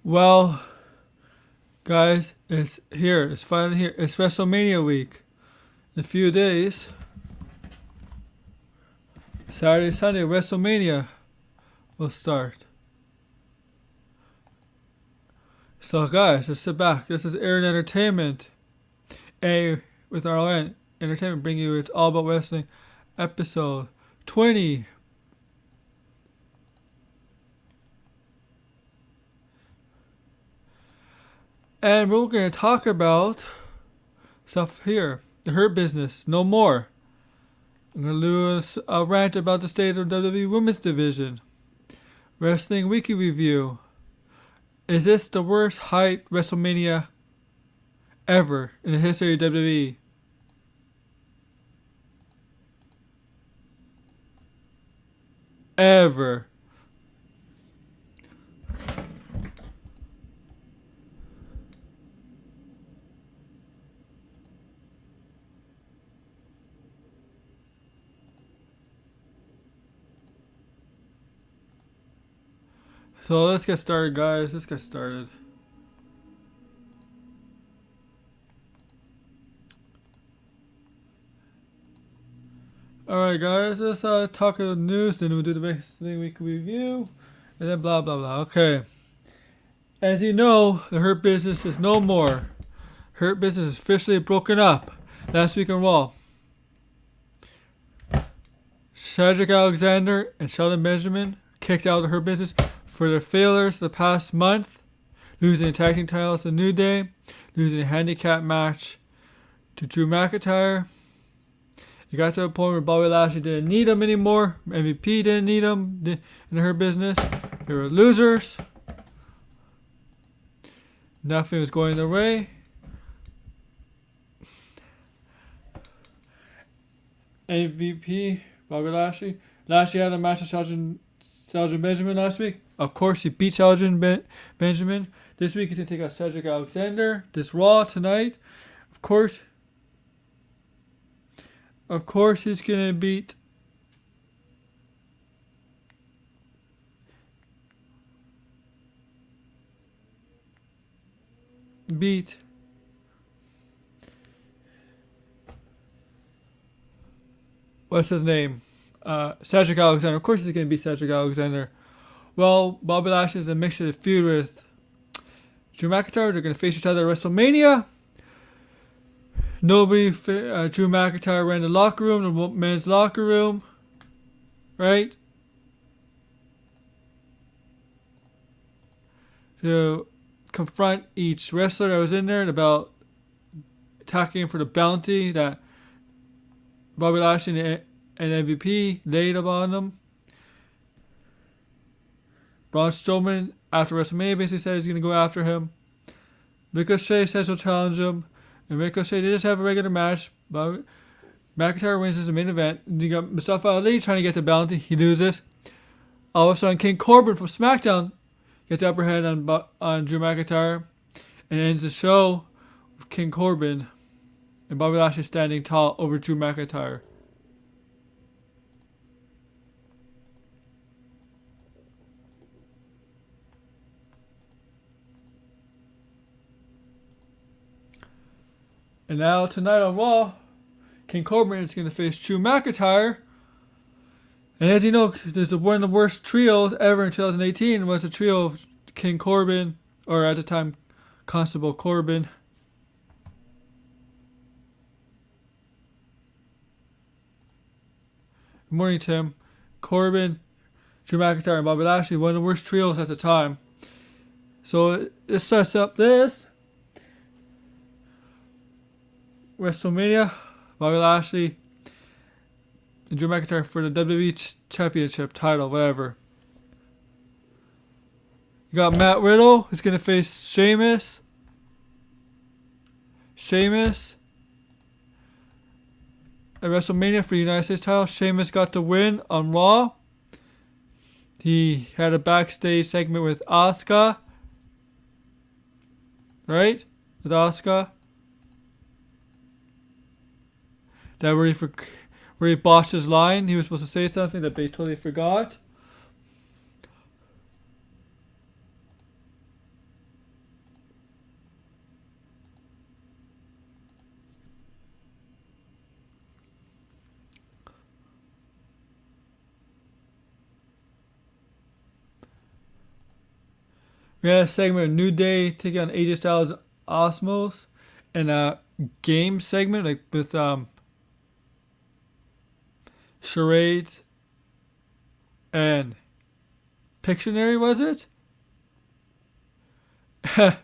Well, guys, it's here. It's finally here. It's Wrestlemania week. In a few days, Saturday, Sunday, Wrestlemania will start. So, guys, just sit back. This is Aaron Entertainment. With our own entertainment, bringing you It's All About Wrestling, episode 20. And we're going to talk about stuff here. The Hurt Business, no more. I'm going to do a rant about the state of WWE Women's Division. Wrestling Weekly Review. Is this the worst hyped WrestleMania ever in the history of WWE? Ever. So let's get started, guys. Let's get started. Alright, guys. Let's talk about the news. Then we'll do the Wrestling Weekly Review. And then blah, blah, blah. Okay. As you know, the Hurt Business is no more. Hurt Business is officially broken up. Last week on Raw, Cedric Alexander and Shelton Benjamin kicked out of the Hurt Business for their failures the past month, losing the tag team titles to New Day, losing a handicap match to Drew McIntyre. It got to a point where Bobby Lashley didn't need them anymore. MVP didn't need them in Hurt Business. They were losers. Nothing was going their way. MVP, Bobby Lashley. Lashley had a match with Shelton Benjamin last week. Of course, he beat Shelton Benjamin. This week, he's going to take out Cedric Alexander. This Raw tonight. Of course, he's going to beat what's his name? Cedric Alexander. Of course he's going to beat Cedric Alexander. Well, Bobby Lashley is in a mix of the feud with Drew McIntyre. They're going to face each other at WrestleMania. Drew McIntyre ran the locker room, the men's locker room. Right? To confront each wrestler that was in there and about attacking him for the bounty that Bobby Lashley and MVP laid upon them. Braun Strowman, after WrestleMania, basically said he's going to go after him. Ricochet says he'll challenge him. And Ricochet, they just have a regular match. But McIntyre wins as the main event. And you got Mustafa Ali trying to get the bounty. He loses. All of a sudden, King Corbin from SmackDown gets the upper hand on Drew McIntyre. And ends the show with King Corbin and Bobby Lashley standing tall over Drew McIntyre. And now tonight on Raw, King Corbin is going to face Drew McIntyre. And as you know, there's one of the worst trios ever in 2018 was the trio of King Corbin, or at the time, Constable Corbin. Good morning, Tim. Corbin, Drew McIntyre, and Bobby Lashley, one of the worst trios at the time. So this sets up this WrestleMania, Bobby Lashley and Drew McIntyre for the WWE Championship title, whatever. You got Matt Riddle, who's going to face Sheamus. At WrestleMania for the United States title. Sheamus got the win on Raw. He had a backstage segment with Asuka. Right? With Asuka. That where he botched his line. He was supposed to say something that they totally forgot. We had a segment of New Day taking on AJ Styles, Osmos, and a game segment like with charades and Pictionary, was it? And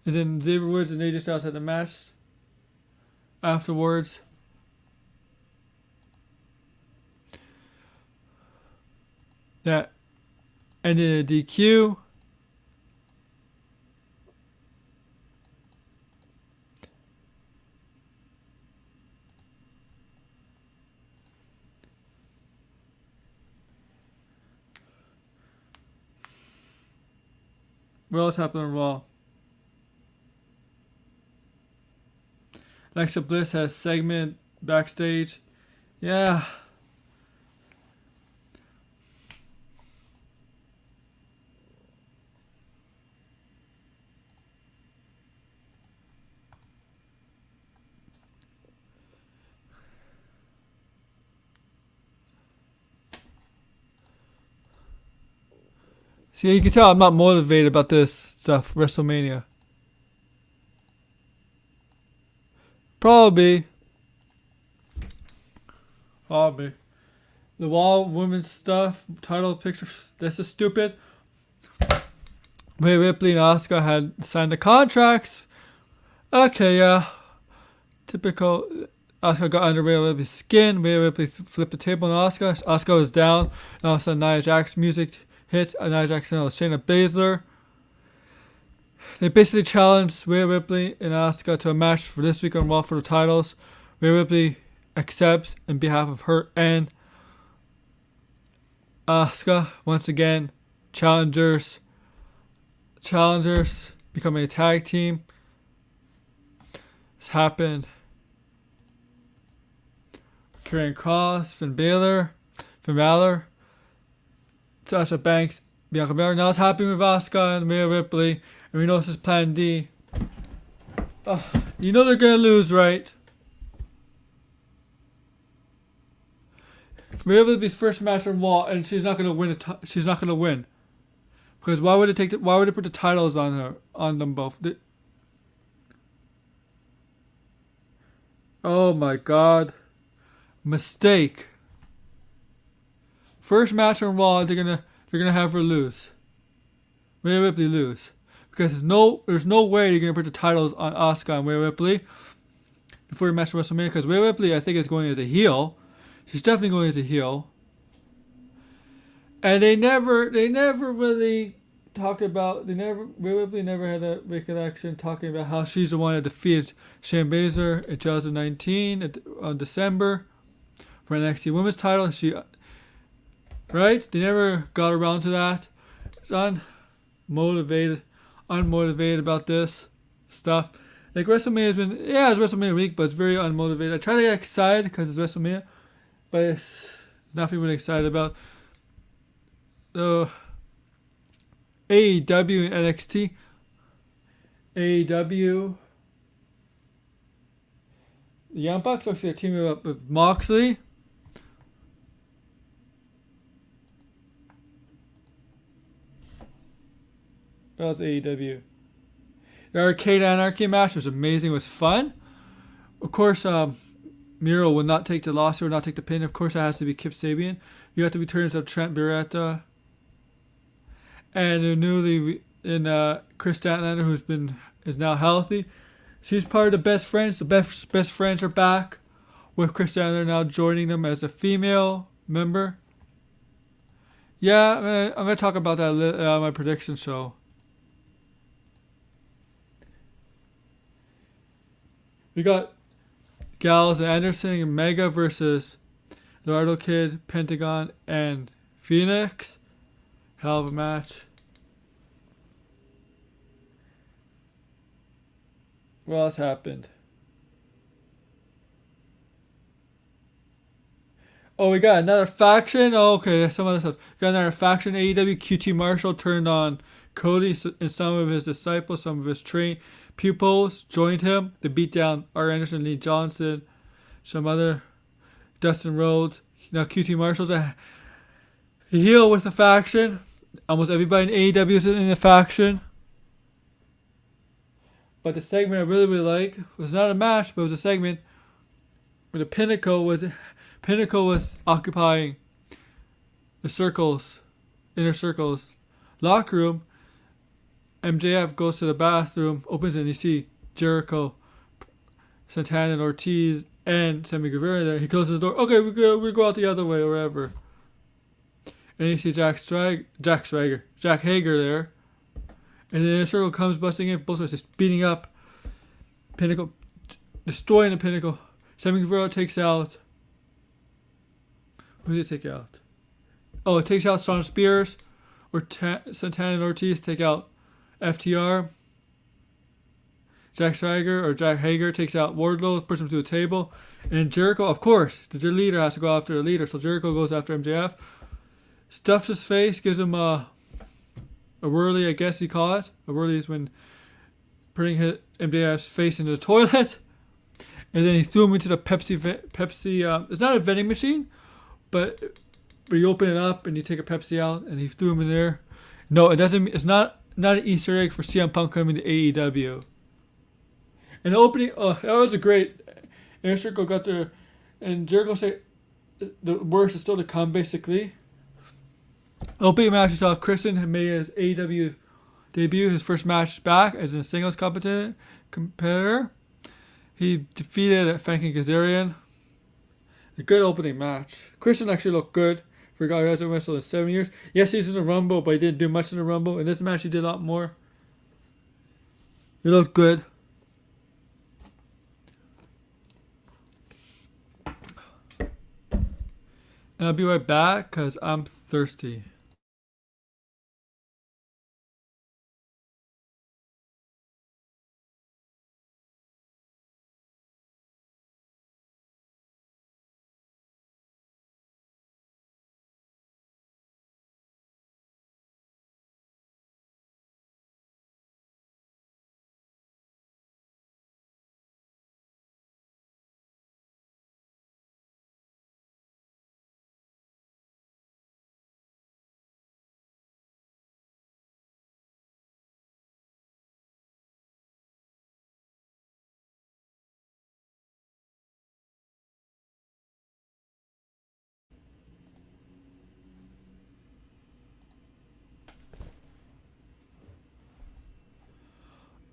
then Xavier Woods and AJ Styles had the match afterwards. That ended in a DQ. What else happened on Raw? Alexa Bliss has a segment backstage. Yeah. See, you can tell I'm not motivated about this stuff, WrestleMania. Probably. The Raw women's stuff, title pictures, this is stupid. Rhea Ripley and Asuka had signed the contracts. Okay, yeah. Typical. Asuka got under Rhea Ripley's skin. Rhea Ripley flipped the table on Asuka. Asuka was down. And all of a sudden, Nia Jax music hit. Nia Jax and Shayna Baszler. They basically challenged Rhea Ripley and Asuka to a match for this week on Raw for the titles. Rhea Ripley accepts in behalf of her and Asuka. Once again, challengers becoming a tag team. This happened. Karrion Kross, Finn Balor, Sasha Banks, Bianca Belair. Now it's happening with Asuka and Rhea Ripley. And we know this is Plan D. You know they're gonna lose, right? Rhea Ripley's first match on Raw, and she's not gonna win. She's not gonna win. Because why would they put the titles on them both? Oh my God. Mistake. First match on Raw, they're gonna have her lose. Rhea Ripley lose. Because there's no way you're gonna put the titles on Asuka and Rhea Ripley before the match at WrestleMania. Because Rhea Ripley, I think, is going as a heel. She's definitely going as a heel. And they never really talked about. Rhea Ripley never had a recollection talking about how she's the one that defeated Shayna Baszler in 2019 on December for NXT Women's title. Right? They never got around to that. It's unmotivated about this stuff. Like WrestleMania has been, it's WrestleMania week, but it's very unmotivated. I try to get excited because it's WrestleMania, but it's nothing really excited about. So AEW and NXT. AEW. The Young Bucks looks like they're teaming up with Moxley. That was AEW. The Arcade Anarchy match was amazing. It was fun. Of course, Miro will not take the loss or not take the pin. Of course, it has to be Kip Sabian. You have to be turns of Trent Beretta. And the newly in Chris Statlander, is now healthy. She's part of the best friends. The best friends are back, with Chris Statlander now joining them as a female member. Yeah, I'm gonna talk about that on my prediction show. We got Gallows and Anderson and Mega versus Eduardo Kid, Pentagon, and Phoenix. Hell of a match. What else happened? Oh, we got another faction. Oh, okay, some other stuff. Got another faction. AEW. QT Marshall turned on Cody and some of his disciples, some of his trained pupils joined him to beat down R. Anderson, Lee Johnson, some other Dustin Rhodes. Now QT Marshall's a heel with a faction. Almost everybody in AEW is in a faction. but the segment I really like was not a match, but it was a segment where the Pinnacle was occupying the circles, inner circles, locker room. MJF goes to the bathroom, opens it, and you see Jericho, Santana, and Ortiz, and Sammy Guevara there. He closes the door. Okay, we go out the other way or wherever. And you see Jack Hager there. And then the inner circle comes busting in, both sides just beating up Pinnacle, destroying the Pinnacle. Sammy Guevara takes out. Who did it take out? Oh, it takes out Shawn Spears. Santana and Ortiz take out FTR. Jack Hager takes out Wardlow, pushes him to the table. And Jericho, of course, the leader has to go after the leader. So Jericho goes after MJF. Stuffs his face, gives him a whirly, I guess you call it. A whirly is when putting MJF's face into the toilet. And then he threw him into the Pepsi. It's not a vending machine, but you open it up and you take a Pepsi out, and he threw him in there. No, it doesn't. It's not an Easter egg for CM Punk coming to AEW. And the opening, that was a great. Inner Circle got there, and Jericho said the worst is still to come, basically. Opening match, you saw Christian had made his AEW debut, his first match back as a singles competitor. He defeated Frankie Kazarian. A good opening match. Christian actually looked good for a guy who hasn't wrestled in 7 years. Yes, he's in the Rumble, but he didn't do much in the Rumble. In this match, he did a lot more. He looked good. And I'll be right back because I'm thirsty.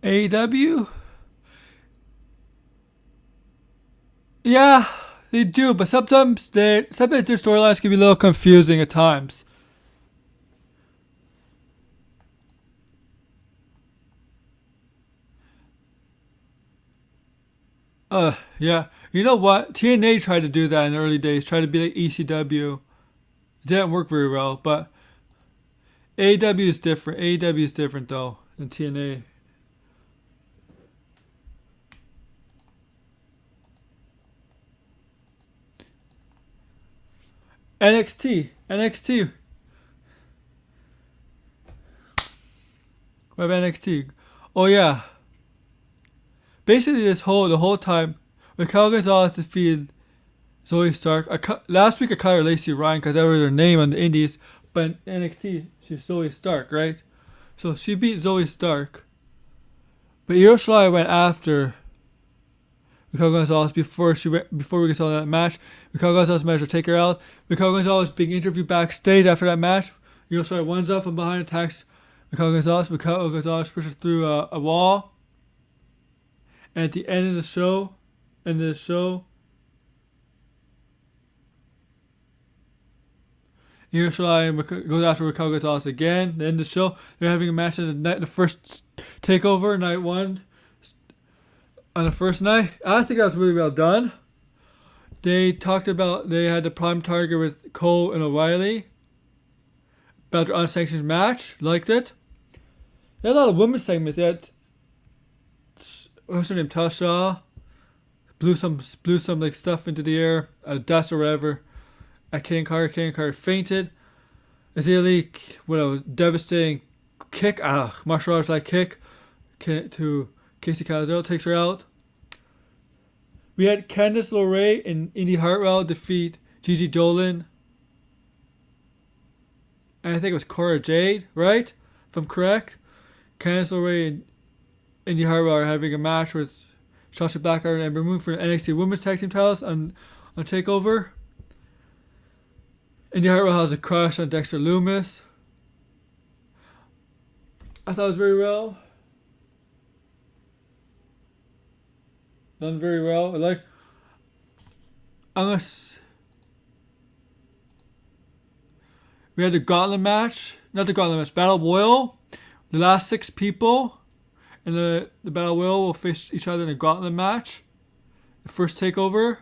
AEW? Yeah, they do, but sometimes their storylines can be a little confusing at times. Yeah. You know what? TNA tried to do that in the early days, tried to be like ECW. It didn't work very well, but AEW is different. AEW is different though than TNA. NXT. What about NXT? Oh yeah. Basically, the whole time, Raquel Gonzalez defeated Zoe Stark. Last week I called her Lacey Ryan because that was her name on the Indies, but in NXT she's Zoe Stark, right? So she beat Zoe Stark. But Io Shirai went after Raquel Gonzalez before we get to that match. Raquel Gonzalez managed to take her out. Raquel Gonzalez being interviewed backstage after that match. Io Shirai runs up from behind, attacks Raquel Gonzalez. Raquel Gonzalez pushes through a wall. And at the end of the show, Io Shirai goes after Raquel Gonzalez again. The end of the show, they're having a match in the first takeover, night one. On the first night, I think that was really well done. They had the prime target with Cole and O'Reilly about their unsanctioned match. Liked it. They had a lot of women's segments. They had, what's her name, Tasha, blew some like stuff into the air, a dust or whatever. At Kane Carter fainted. Azalea Lee with a devastating kick, martial arts like kick to Casey Calzaro, takes her out. We had Candice LeRae and Indy Hartwell defeat Gigi Dolan. And I think it was Cora Jade, right? If I'm correct. Candice LeRae Indy Hartwell are having a match with Shotzi Blackheart and Ember Moon for the NXT Women's Tag Team titles on TakeOver. Indy Hartwell has a crush on Dexter Lumis. I thought it was very well. Done very well. We had the gauntlet match. Not the gauntlet match. Battle Royal. The last 6 people in the Battle Royal will face each other in a gauntlet match. The first takeover.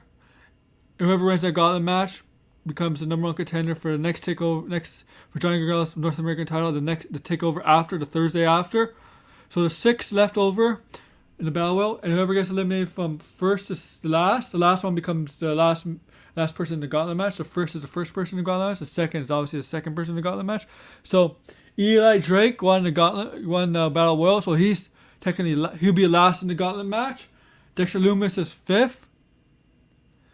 And whoever wins that gauntlet match becomes the number 1 contender for the next takeover, for Johnny Gargano's North American title, the takeover after, the Thursday after. So there's 6 left over in the Battle Royal, and whoever gets eliminated from first to the last one becomes the last person in the gauntlet match. The first is the first person in the gauntlet match. The second is obviously the second person in the gauntlet match. So Eli Drake won the Battle Royal, so he'll be last in the gauntlet match. Dexter Lumis is 5th.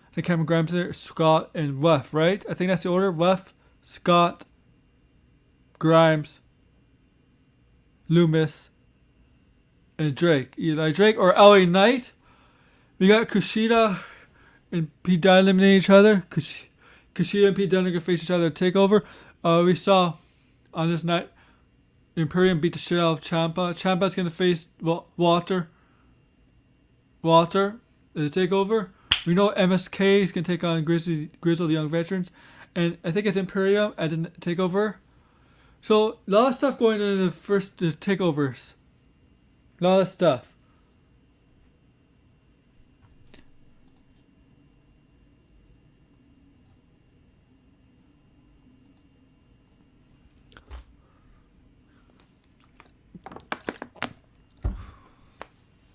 I think Cameron Grimes there, Scott, and Ruff, right? I think that's the order. Ruff, Scott, Grimes, Lumis, and Drake. Eli Drake or LA Knight. We got Kushida and Pete Dunne eliminating each other. Kushida and Pete Dunne are going to face each other at TakeOver. We saw on this night Imperium beat the shit out of Ciampa. Ciampa's going to face Walter at the TakeOver. We know MSK is going to take on Grizzle the Young Veterans. And I think it's Imperium at the TakeOver. So, a lot of stuff going into the first TakeOvers. A lot of stuff.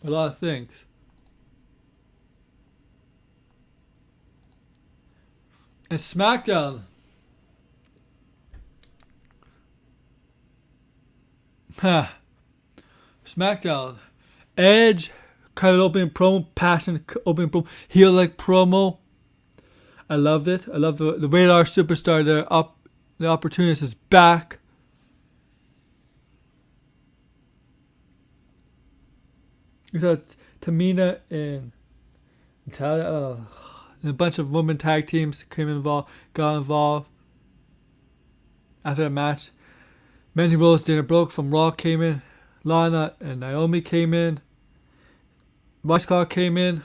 A lot of things. And SmackDown. SmackDown. Edge cut an opening promo, passionate opening promo, heel like promo. I loved it. I love the Radar Superstar. The opportunist is back. We saw Tamina and Natalia. And a bunch of women tag teams got involved after the match. Mandy Rose, Dana Brooke from Raw came in. Lana and Naomi came in. Scott came in.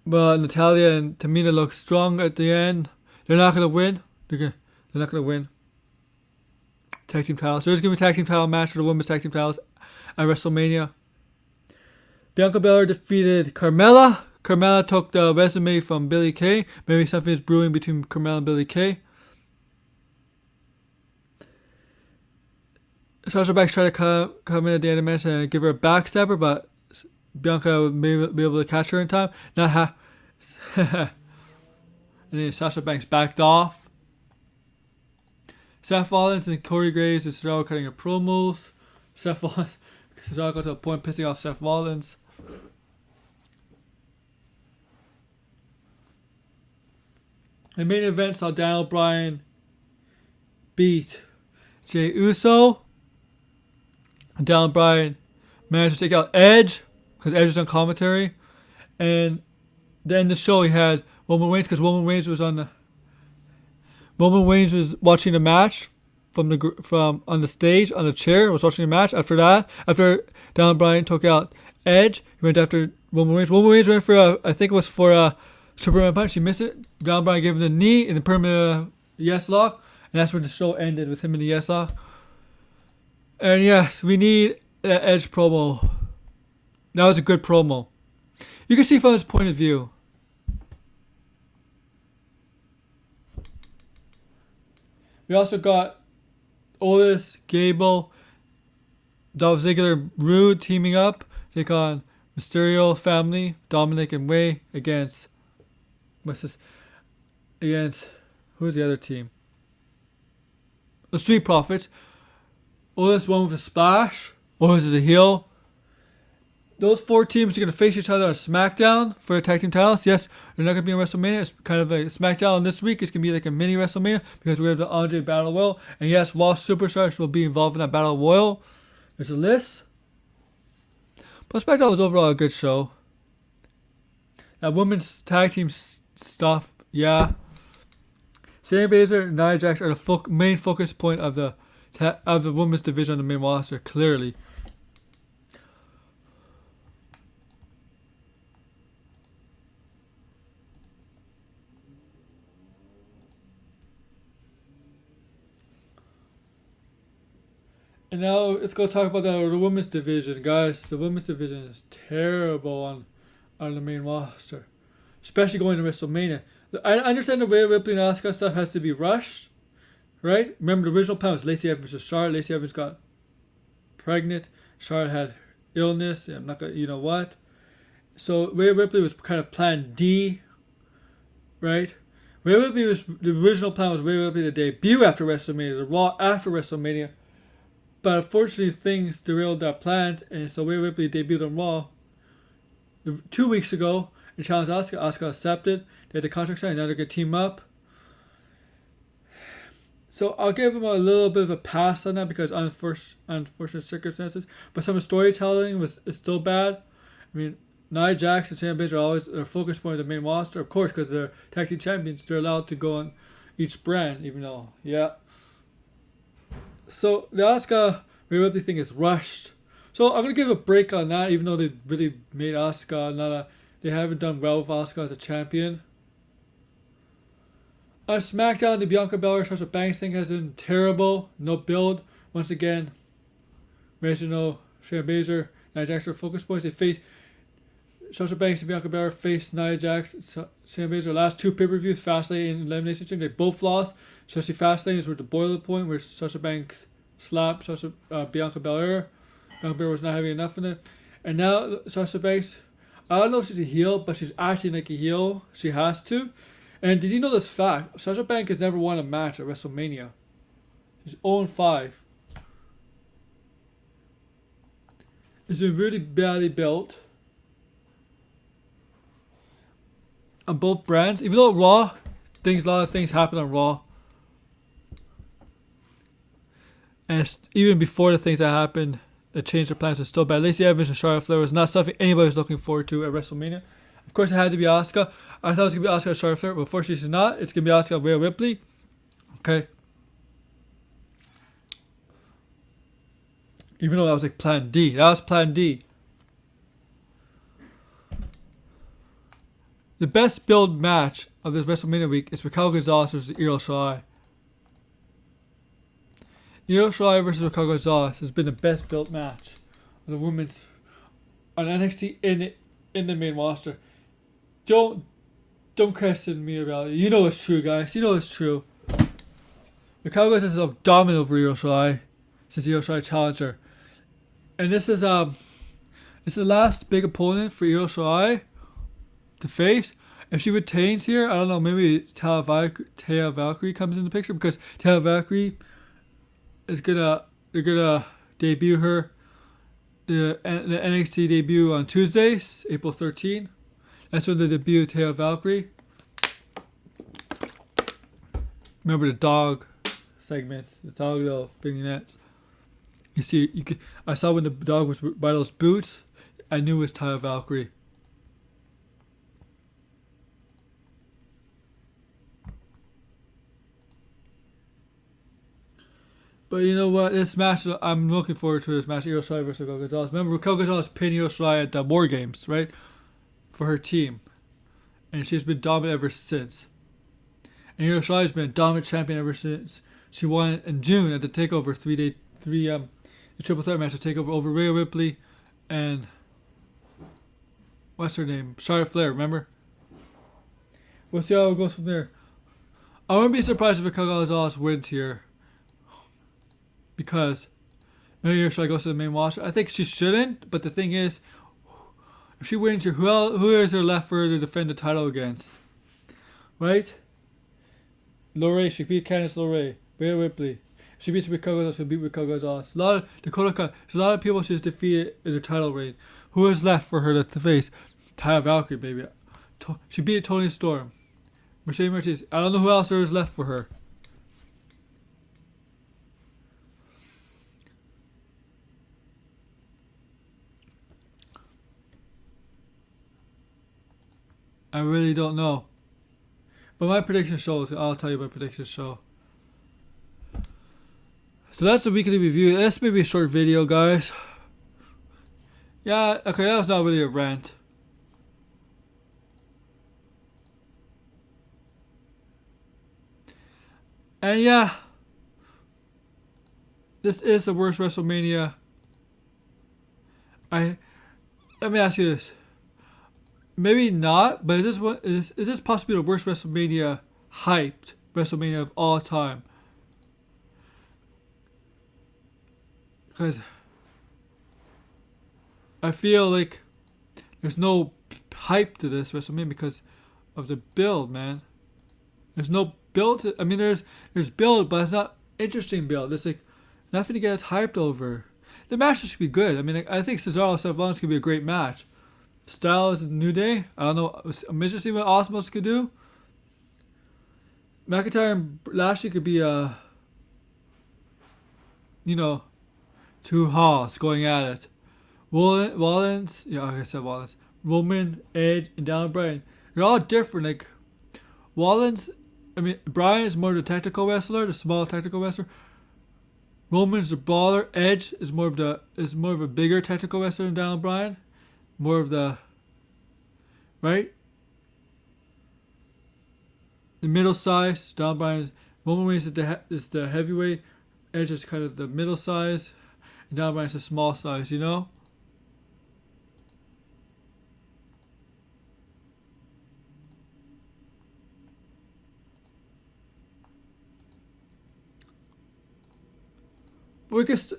But Natalia and Tamina look strong at the end. They're not going to win. They're not going to win. Tag team titles. There's going to be a tag team title match for the women's tag team titles at WrestleMania. Bianca Belair defeated Carmella. Carmella took the resume from Billie Kay. Maybe something is brewing between Carmella and Billie Kay. Sasha Banks tried to come in at the end of the match and give her a backstabber, but Bianca would be able to catch her in time. And then Sasha Banks backed off. Seth Rollins and Corey Graves and Cesaro cutting her promos. Cesaro got to a point pissing off Seth Rollins. The main event saw Daniel Bryan beat Jey Uso. And Daniel Bryan managed to take out Edge because Edge was on commentary. And then the show he had Roman Reigns because Roman Reigns was watching the match from on the stage on the chair. Was watching the match. After Daniel Bryan took out Edge, he went after Roman Reigns. Roman Reigns went for I think it was for a Superman punch. He missed it. Daniel Bryan gave him the knee in the permanent yes lock, and that's when the show ended with him in the yes lock. And yes, we need an Edge promo. That was a good promo. You can see from his point of view. We also got Otis, Gable, Dolph Ziggler, Rude teaming up. Take on Mysterio, Family, Dominic, and Way against who's the other team? The Street Profits. Otis won with a splash. Otis is a heel. Those 4 teams are going to face each other on SmackDown for the tag team titles. Yes, they're not going to be on WrestleMania. It's kind of a SmackDown this week. It's going to be like a mini WrestleMania because we have the Andre Battle Royal. And yes, Raw Superstars will be involved in that Battle Royal. There's a list. But SmackDown was overall a good show. That women's tag team stuff, yeah. Shayna Baszler and Nia Jax are the main focus point of the women's division on the main roster, clearly. And now let's go talk about the women's division, guys. The women's division is terrible on the main roster, especially going to WrestleMania. I understand the Rhea Ripley and Asuka stuff has to be rushed, right? Remember the original plan was Lacey Evans versus Charlotte. Lacey Evans got pregnant. Charlotte had illness. I'm not gonna, you know what? So Rhea Ripley was kind of plan D, right? Rhea Ripley was the original plan was Rhea Ripley to debut after WrestleMania, the Raw after WrestleMania. But unfortunately, things derailed that plans, and so Rhea Ripley debuted on Raw 2 weeks ago and challenged Asuka. Asuka accepted. They had the contract signed. Now they're going to team up. So I'll give them a little bit of a pass on that because unfortunate circumstances. But some of the storytelling is still bad. I mean, Nia Jax and Shayna Baszler are always a focus point of the main roster, of course, because they're tag team champions. They're allowed to go on each brand, even though, yeah. So the Asuka Rhea Ripley thing is rushed. So I'm gonna give a break on that, even though they really made Asuka they haven't done well with Asuka as a champion. On SmackDown, the Bianca Belair Sasha Banks thing has been terrible. No build. Once again, Shayna Baszler, Nia Jax are focus points. They face Sasha Banks and Bianca Belair faced Nia Jax, Shayna Baszler last 2 pay-per-views, Fastlane and Elimination Chamber. They both lost. Especially Fastlane is where the boiler point where Sasha Banks slapped Bianca Belair. Bianca Belair was not having enough in it. And now Sasha Banks, I don't know if she's a heel, but she's acting like a heel. She has to. And did you know this fact? Sasha Banks has never won a match at WrestleMania. She's 0-5. It's been really badly built on both brands. Even though Raw, a lot of things happen on Raw. And even before the things that happened, that changed their plans, was still bad. Lacey Evans and Charlotte Flair was not something anybody was looking forward to at WrestleMania. Of course, it had to be Asuka. I thought it was going to be Asuka and Charlotte Flair, but unfortunately, she's not. It's going to be Asuka and Rhea Ripley. Okay. Even though that was like Plan D. That was Plan D. The best build match of this WrestleMania week is Raquel Gonzalez versus Io Shirai. Io Shirai versus Raquel Gonzalez has been the best built match of the women's on NXT in the main roster. Don't question me about it. You know it's true, guys. You know it's true. Raquel Gonzalez is dominant over Io Shirai since Io Shirai challenged her. And this is the last big opponent for Io Shirai to face. If she retains here, I don't know, maybe Taya Valkyrie comes in the picture because Taya Valkyrie they're gonna debut her the NXT debut on Tuesdays, April 13th. That's when they debut Taya Valkyrie. Remember the dog segments, the dog little vignettes. I saw when the dog was by those boots, I knew it was Taya Valkyrie. But you know what? This match, I'm looking forward to this match, Io Shirai versus Raquel Gonzalez. Remember, Raquel Gonzalez pinned Io Shirai at the War Games, right? For her team. And she's been dominant ever since. And Io Shirai's been a dominant champion ever since. She won in June at the TakeOver the triple threat match, the TakeOver over Rhea Ripley and what's her name? Charlotte Flair, remember? We'll see how it goes from there. I wouldn't be surprised if Raquel Gonzalez wins here. Because maybe Io Shirai goes to the main roster. I think she shouldn't, but the thing is, if she wins here, who is there left for her to defend the title against? Right? LeRae, she beat Candice LeRae. Rhea Ripley. If she beats Raquel Gonzalez, she'll beat Raquel Gonzalez. Dakota Kai. There's a lot of people she's defeated in the title reign. Who is left for her to face? Taya Valkyrie, baby. She beat Toni Storm. Mercedes Martinez. I don't know who else there is left for her. I really don't know. But my prediction shows. I'll tell you my prediction show. So that's the weekly review. This may be a short video, guys. Yeah, okay, that was not really a rant. And yeah, this is the worst WrestleMania. Let me ask you this. Maybe not, but is this possibly the worst WrestleMania hyped WrestleMania of all time? Because I feel like there's no hype to this WrestleMania because of the build, man. There's no build. I mean, there's build, but it's not interesting build. It's like nothing to get us hyped over. The matches should be good. I mean, I think Cesaro and Seth Rollins could be a great match. Styles and New Day. I don't know. I'm interested in what Osmos could do. McIntyre and Lashley could be two Haws going at it. Rollins, yeah, like I said, Rollins, Roman, Edge, and Daniel Bryan. They're all different. Like Bryan is more of the technical wrestler, the small technical wrestler. Roman's the baller. Edge is more of a bigger technical wrestler than Daniel Bryan. More of the right. The middle size. Daniel Bryan. Roman Reigns is the heavyweight. Edge is kind of the middle size. And Daniel Bryan is the small size. You know.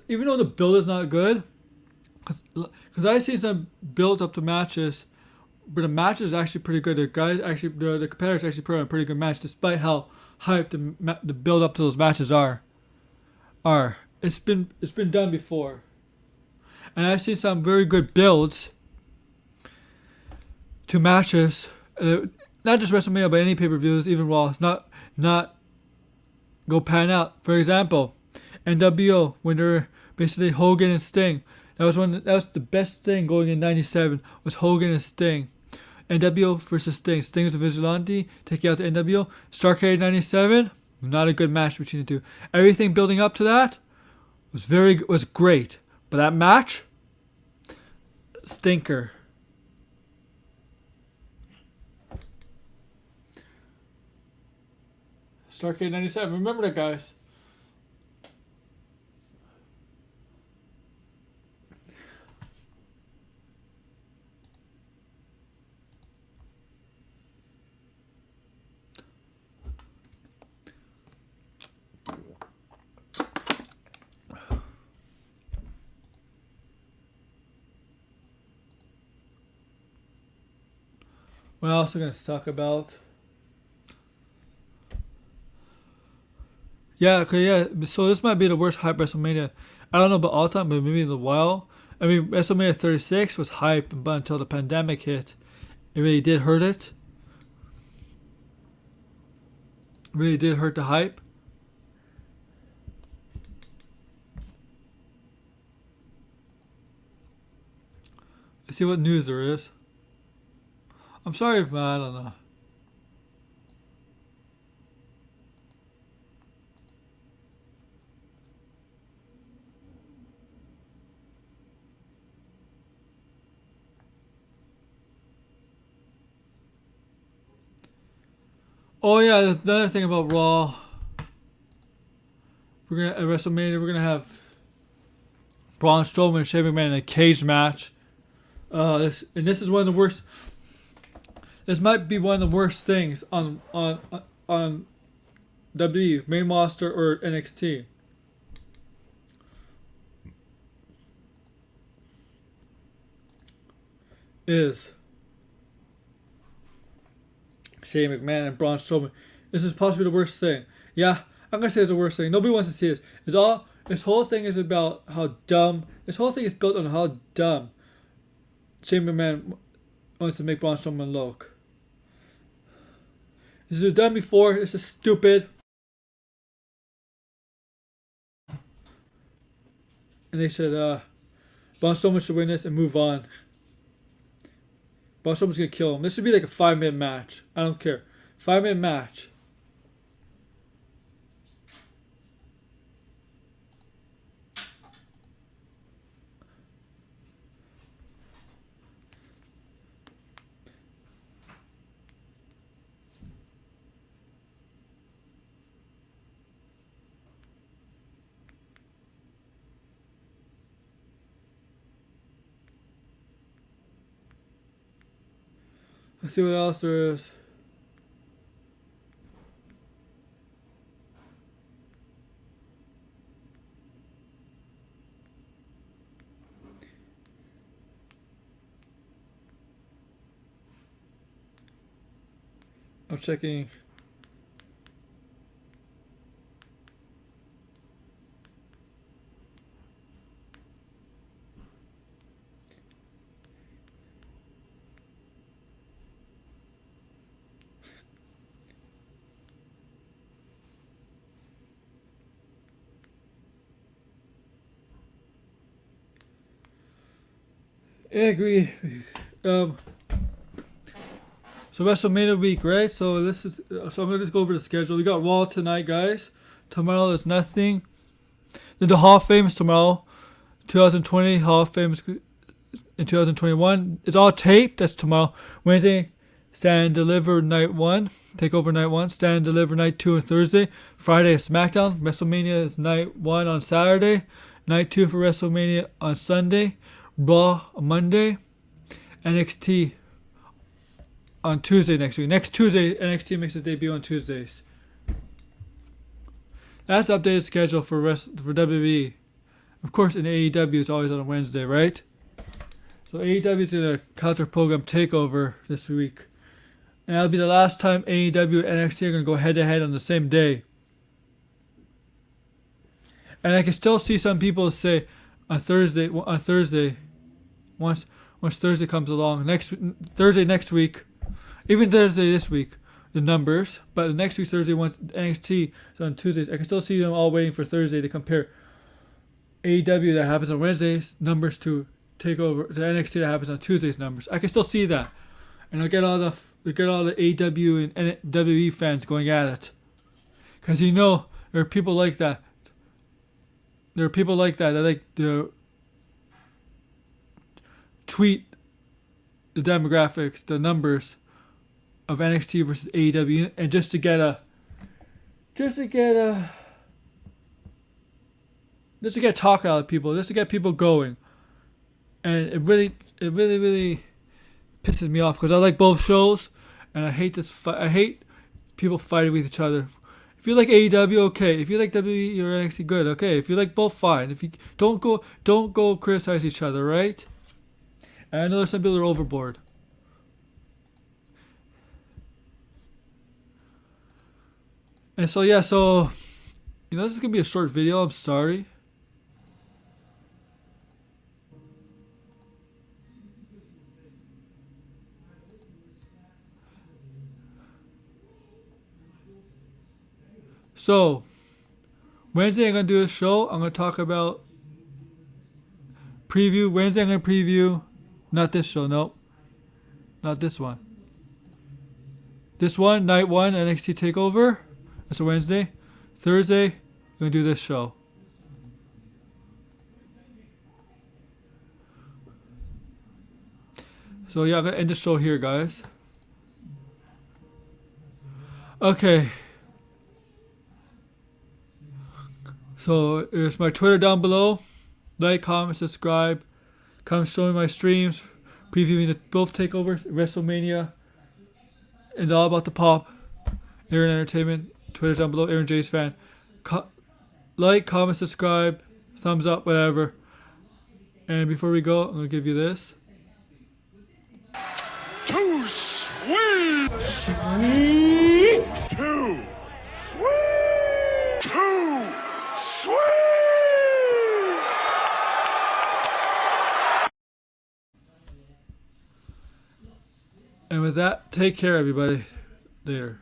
Even though the build is not good, because I've seen some build up to matches, but the match is actually pretty good. The competitors actually put on a pretty good match, despite how hyped the build up to those matches are. It's been done before, and I've seen some very good builds to matches, not just WrestleMania, but any pay-per-views, even Raw. Not go pan out. For example, NWO, when they're basically Hogan and Sting. That was the best thing going in '97 was Hogan and Sting. NWO versus Sting. Sting was a vigilante, taking out the NWO. Starrcade '97, not a good match between the two. Everything building up to that was great, but that match, stinker. Starrcade '97. Remember that, guys. What else are we going to talk about? Yeah, okay, yeah. So this might be the worst hype WrestleMania. I don't know about all time, but maybe in a while. I mean, WrestleMania 36 was hype, but until the pandemic hit, it really did hurt it. It really did hurt the hype. Let's see what news there is. I'm sorry if I don't know. Oh yeah, there's another thing about Raw. At WrestleMania, we're gonna have Braun Strowman and Shane McMahon in a cage match. This is one of the worst. This might be one of the worst things on WWE main roster or NXT. Is Shane McMahon and Braun Strowman. This is possibly the worst thing. Yeah, I'm gonna say it's the worst thing. Nobody wants to see this. This whole thing is about how dumb. This whole thing is built on how dumb Shane McMahon wants to make Braun Strowman look. This was done before. This is stupid. And they said, Braun Strowman should win this and move on. Braun Strowman's gonna kill him. This should be like a 5-minute match. I don't care. 5-minute match. Let's see what else there is. I'm checking. I agree. So WrestleMania week, right? So this is. So I'm gonna just go over the schedule. We got Raw tonight, guys. Tomorrow is nothing. Then the Hall of Fame is tomorrow. 2020 Hall of Fame is in 2021. It's all taped. That's tomorrow. Wednesday, Stand and Deliver Night 1. Takeover Night 1. Stand and Deliver Night 2 on Thursday. Friday is SmackDown. WrestleMania is Night 1 on Saturday. Night 2 for WrestleMania on Sunday. Raw on Monday. NXT on Tuesday next week. Next Tuesday, NXT makes its debut on Tuesdays. That's the updated schedule for WWE. Of course, in AEW, it's always on a Wednesday, right? So AEW is going to counter program Takeover this week. And that'll be the last time AEW and NXT are going to go head-to-head on the same day. And I can still see some people say on Thursday, once Thursday comes along, Thursday next week, even Thursday this week, the numbers, but the next week Thursday once NXT is on Tuesdays, I can still see them all waiting for Thursday to compare AEW that happens on Wednesdays numbers to Takeover, the NXT that happens on Tuesdays numbers. I can still see that, and I'll get all the AEW and WWE fans going at it, because there are people like that. There are people like that like to tweet the demographics, the numbers of NXT versus AEW, and just to get talk out of people, just to get people going. And it really pisses me off because I like both shows, and I hate I hate people fighting with each other. If you like AEW, okay. If you like WWE or NXT, good, okay. If you like both, fine. If you don't go criticize each other, right? And I know some people are overboard. And so yeah, this is gonna be a short video. I'm sorry. So Wednesday I'm gonna do a show. I'm gonna talk about preview. Wednesday I'm gonna preview, not this show. Nope, not this one. This one, night 1, NXT Takeover. That's a Wednesday. Thursday, I'm gonna do this show. So yeah, I'm gonna end the show here, guys. Okay. So there's my Twitter down below. Like, comment, subscribe. Come show me my streams, previewing both takeovers, WrestleMania, and all about the pop. Aaron Entertainment. Twitter's down below. Aaron J's fan. Like, comment, subscribe, thumbs up, whatever. And before we go, I'm gonna give you this. Too sweet. Sweet. Too sweet. Too sweet. And with that, take care, everybody. Later.